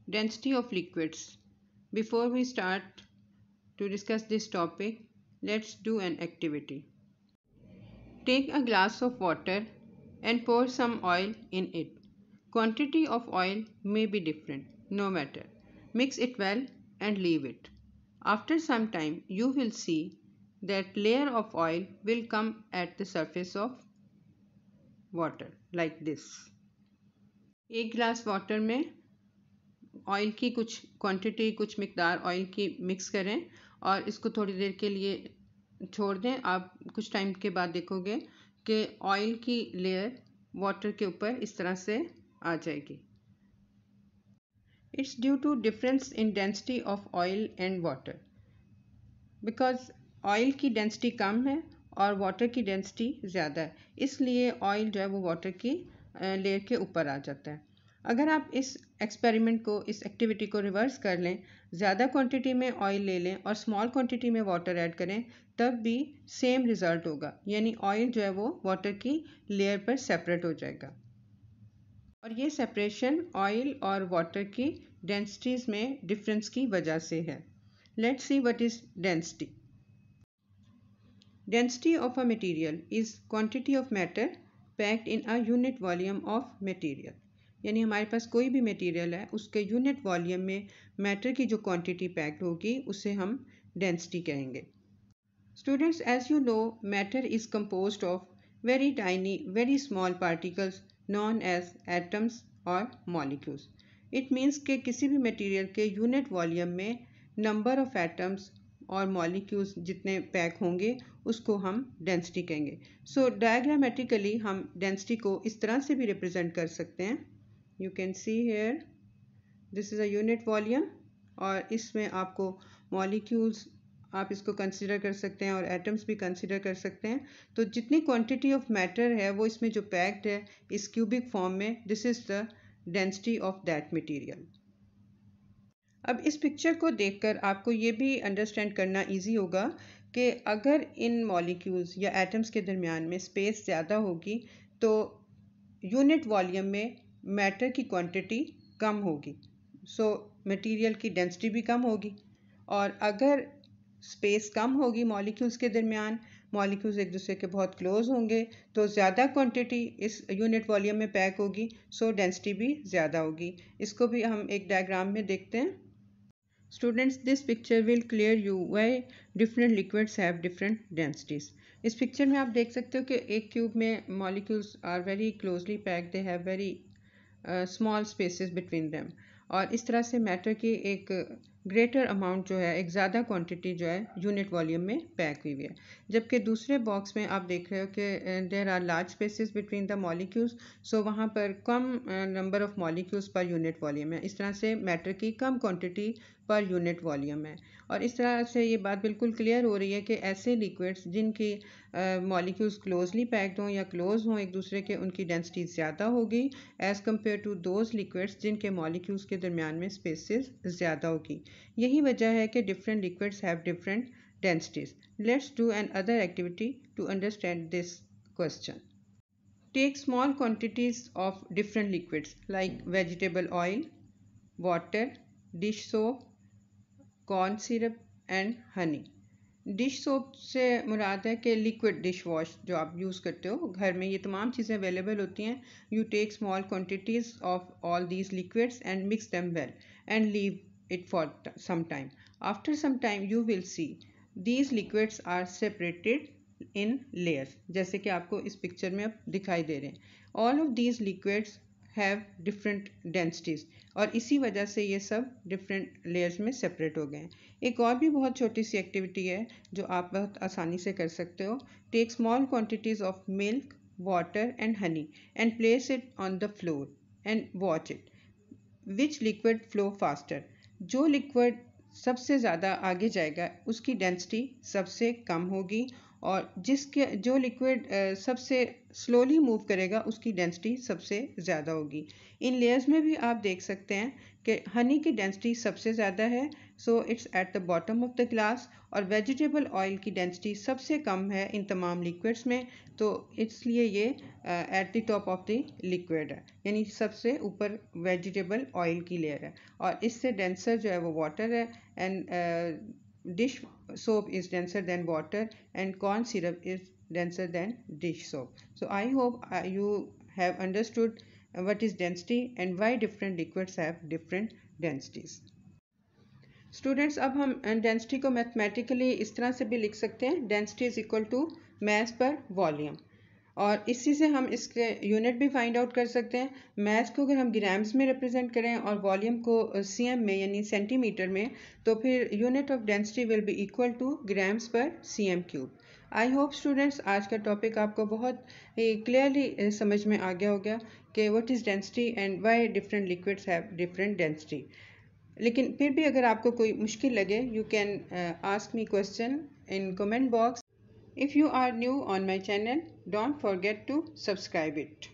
Density of liquids. Before we start to discuss this topic, let's do an activity. Take a glass of water and pour some oil in it. Quantity of oil may be different, no matter. Mix it well and leave it. After some time, you will see that layer of oil will come at the surface of water like this. एक गिलास water में oil की कुछ quantity कुछ मिकदार oil की mix करें और इसको थोड़ी देर के लिए छोड़ दें। आप कुछ टाइम के बाद देखोगे कि ऑयल की लेयर वाटर के ऊपर इस तरह से आ जाएगी। It's due to difference in density of oil and water. Because oil की डेंसिटी कम है और वाटर की डेंसिटी ज़्यादा है, इसलिए ऑयल जो है वो वाटर की लेयर के ऊपर आ जाता है। अगर आप इस एक्सपेरिमेंट को, इस एक्टिविटी को रिवर्स कर लें, ज़्यादा क्वांटिटी में ऑयल ले लें और स्मॉल क्वांटिटी में वाटर ऐड करें, तब भी सेम रिज़ल्ट होगा, यानी ऑयल जो है वो वाटर की लेयर पर सेपरेट हो जाएगा। और ये सेपरेशन ऑयल और वाटर की डेंसिटीज़ में डिफरेंस की वजह से है। Let's see what is density. Density of a material is quantity of matter packed in a unit volume of material. यानी हमारे पास कोई भी मटेरियल है, उसके यूनिट वॉल्यूम में मैटर की जो क्वांटिटी पैक्ड होगी उसे हम डेंसिटी कहेंगे। Students, as you know, matter is composed of very tiny, very small particles known as atoms और मॉलिक्यूल्स। इट मीन्स कि किसी भी मटेरियल के यूनिट वॉल्यूम में नंबर ऑफ एटम्स और मॉलिक्यूल्स जितने पैक होंगे उसको हम डेंसिटी कहेंगे। सो डायग्रामेटिकली हम डेंसिटी को इस तरह से भी रिप्रेजेंट कर सकते हैं। You can see here this is a unit volume और इसमें आपको मॉलिक्यूल्स आप इसको कंसिडर कर सकते हैं और एटम्स भी कंसिडर कर सकते हैं। तो जितनी क्वांटिटी ऑफ मैटर है वो इसमें जो पैक्ड है इस क्यूबिक फॉर्म में, this is the density of that material. अब इस पिक्चर को देखकर आपको ये भी अंडरस्टैंड करना इजी होगा कि अगर इन मॉलिक्यूल्स या एटम्स के दरमियान में स्पेस ज़्यादा होगी तो यूनिट वॉल्यूम में मैटर की क्वांटिटी कम होगी, सो मटेरियल की डेंसिटी भी कम होगी। और अगर स्पेस कम होगी मॉलिक्यूल्स के दरमियान, मॉलिक्यूल्स एक दूसरे के बहुत क्लोज होंगे, तो ज़्यादा क्वांटिटी इस यूनिट वॉल्यूम में पैक होगी, सो डेंसिटी भी ज़्यादा होगी। इसको भी हम एक डायग्राम में देखते हैं। Students, this picture will clear you why different liquids have different densities. इस पिक्चर में आप देख सकते हो कि एक क्यूब में molecules are very closely packed, they have very small spaces between them, और इस तरह से मैटर की एक ग्रेटर अमाउंट जो है, एक ज़्यादा क्वांटिटी जो है यूनिट वॉल्यूम में पैक हुई है। जबकि दूसरे बॉक्स में आप देख रहे हो कि there are large spaces between the molecules, so वहाँ पर कम number of molecules per unit volume है। इस तरह से मैटर की कम क्वांटिटी पर यूनिट वॉल्यूम है। और इस तरह से ये बात बिल्कुल क्लियर हो रही है कि ऐसे लिक्विड्स जिनकी मॉलिक्यूल्स क्लोजली पैक्ड हों या क्लोज हों एक दूसरे के, उनकी डेंसिटी ज़्यादा होगी as compare to those liquids जिनके मॉलिक्यूल्स के दरमियान में स्पेसेस ज़्यादा होगी। यही वजह है कि different liquids have different densities. Let's do another activity to understand this question. Take small quantities of different liquids like vegetable oil, water, dish soap, corn syrup and honey. Dish soap से मुराद है कि liquid dish wash जो आप use करते हो घर में, ये तमाम चीज़ें अवेलेबल होती हैं। You take small quantities of all these liquids and mix them well and leave it for some time. After some time you will see these liquids are separated in layers, जैसे कि आपको इस picture में अब दिखाई दे रहे हैं। All of these liquids have different densities और इसी वजह से ये सब डिफरेंट लेयर्स में सेपरेट हो गए हैं। एक और भी बहुत छोटी सी एक्टिविटी है जो आप बहुत आसानी से कर सकते हो। Take small quantities of milk, water and honey and place it on the floor and watch it which liquid flow faster. जो लिक्विड सबसे ज़्यादा आगे जाएगा उसकी डेंसिटी सबसे कम होगी और जिसके जो लिक्विड सबसे स्लोली मूव करेगा उसकी डेंसिटी सबसे ज़्यादा होगी। इन लेयर्स में भी आप देख सकते हैं कि हनी की डेंसिटी सबसे ज़्यादा है, so it's at the bottom of the glass, और वेजिटेबल ऑयल की डेंसिटी सबसे कम है इन तमाम लिक्विड्स में, तो इसलिए ये at the top of the liquid है, यानी सबसे ऊपर वेजिटेबल ऑयल की लेयर है। और इससे डेंसर जो है वो वाटर है, and dish soap is denser than water and corn syrup is denser than dish soap. So I hope you have understood what is density and why different liquids have different densities. Students, अब हम density को mathematically इस तरह से भी लिख सकते हैं, density is equal to mass per volume, और इसी से हम इसके यूनिट भी फाइंड आउट कर सकते हैं। मास को अगर हम ग्राम्स में रिप्रेजेंट करें और वॉल्यूम को सीएम में यानी सेंटीमीटर में, तो फिर unit of density will be equal to grams per CM cube. I hope students आज का टॉपिक आपको बहुत क्लियरली समझ में आ गया होगा कि what is density and why different liquids have different density. लेकिन फिर भी अगर आपको कोई मुश्किल लगे, you can ask me question in comment box. If you are new on my channel, don't forget to subscribe it.